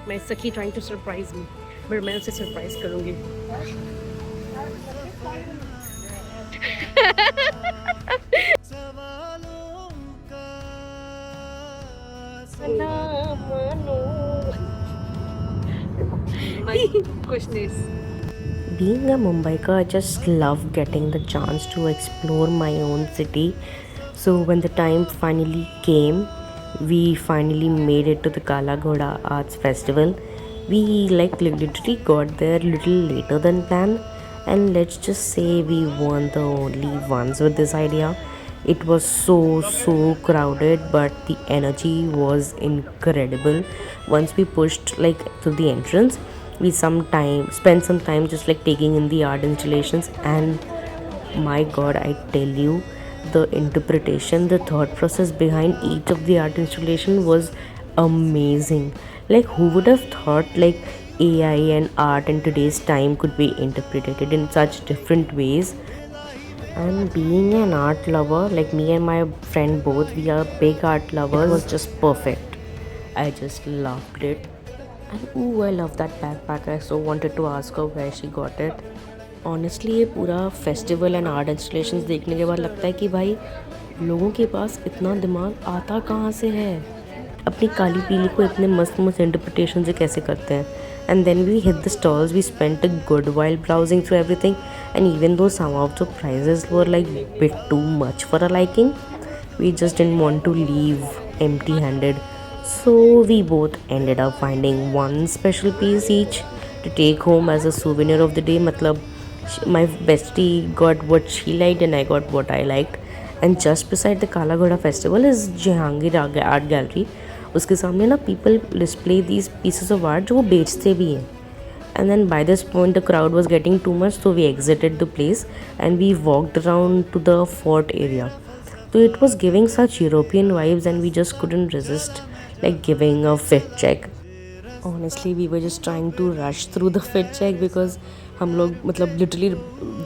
My Sakhi trying to surprise me, but मैं उसे surprise करूँगी. Being a Mumbaiker, I just love getting the chance to explore my own city. So when the time finally came, we finally made it to the Kala Ghoda Arts Festival. We literally got there a little later than planned, and let's just say we weren't the only ones with this idea. It was so crowded, but the energy was incredible. Once we pushed to the entrance, we spent some time just taking in the art installations, and my god, I tell you, the interpretation, the thought process behind each of the art installation was amazing. Who would have thought AI and art in today's time could be interpreted in such different ways? And being an art lover, like me and my friend both, we are big art lovers. It was just perfect. I just loved it. And ooh, I love that backpack. I so wanted to ask her where she got it. Honestly ये पूरा festival and art installations देखने के बाद लगता है कि भाई लोगों के पास इतना दिमाग आता कहाँ से है, अपनी काली पीली को इतने मस्त मस्त इंटरप्रिटेशन से कैसे करते हैं. And then we hit the stalls, we spent a good while browsing through everything, and even though some of the prices were bit too much for a liking, we just didn't want to leave empty handed. So we both ended up finding one special piece each to take home as a souvenir of the day. My bestie got what she liked and I got what I liked. And just beside the Kala Ghoda festival is Jehangir Art Gallery. उसके सामने ना people display these pieces of art जो वो बेचते भी हैं. And then by this point the crowd was getting too much, so we exited the place and we walked around to the fort area. So it was giving such European vibes and we just couldn't resist giving a fit check. Honestly, we were just trying to rush through the fit check because हम लोग literally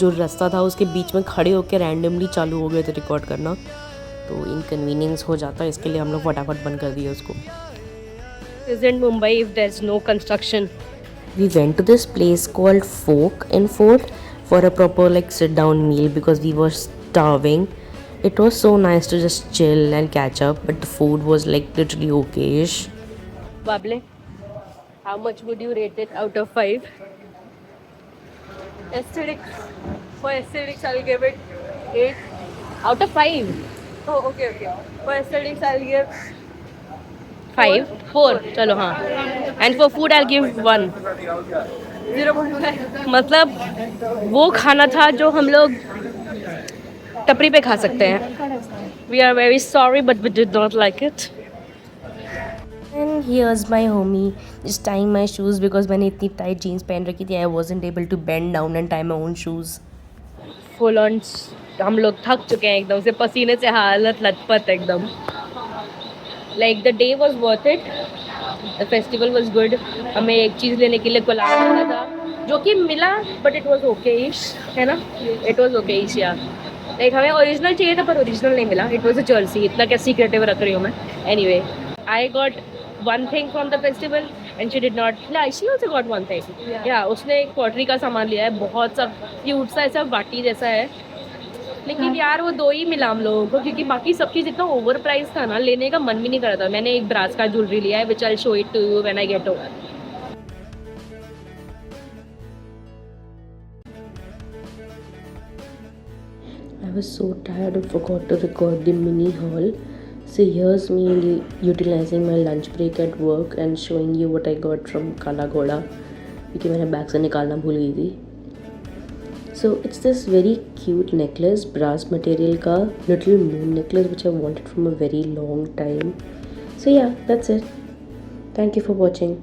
जो रास्ता था उसके बीच में खड़े होकर randomly चालू हो गए थे रिकॉर्ड करना, तो इनकन्वीनियंस हो जाता है, इसके लिए हम लोग फटाफट बंद कर दिए उसको. Isn't Mumbai if there's no construction? We went to this place called Folk in Fort for a proper sit down meal because we were starving. It was so nice to just chill and catch up, but the food was literally okayish. Bable, how much would you rate it out of 5? Aesthetics. For aesthetics, I'll give it 8 out of 5. Oh, okay. For aesthetics, I'll give 5. 4. चलो हाँ. And for food, I'll give 1. 0.5. मतलब वो खाना था जो हम लोग टपरी पे खा सकते हैं. We are very sorry, but we did not like it. And here's my homie just tying my shoes because मैंने इतनी tight jeans पहन रखी थी, I wasn't able to bend down and tie my own shoes. Full on हम लोग थक चुके हैं एकदम से, पसीने से हालत लथपथ एकदम. The day was worth it. The festival was good. हमें एक चीज़ लेने के लिए कोलाब करना था जो कि मिला, but it was okay-ish, है ना? It was okay-ish यार. हमें ओरिजिनल चाहिए था पर ओरिजिनल नहीं मिला. It was a jersey. इतना क्या सीक्रेटिव रख रही हूँ मैं. Anyway, I got one thing from the festival and she did not. Yeah, she also got one thing. Yeah, उसने एक पॉटरी का सामान लिया है, बहुत सा क्यूट सा ऐसा बाटी जैसा है, लेकिन यार वो 2 ही मिला हम लोगों को क्योंकि बाकी सब चीज़ इतना ओवर प्राइस था ना, लेने का मन भी नहीं कर रहा था. मैंने एक ब्रास का ज्वेलरी लिया है which I show it to you when I get home. I was so tired I forgot to record the mini haul. So here's me utilizing my lunch break at work and showing you what I got from Kala Ghoda क्योंकि मैंने bag से निकालना भूल गई थी. So it's this very cute necklace, brass material का little moon necklace which I wanted from a very long time. So yeah, that's it. Thank you for watching.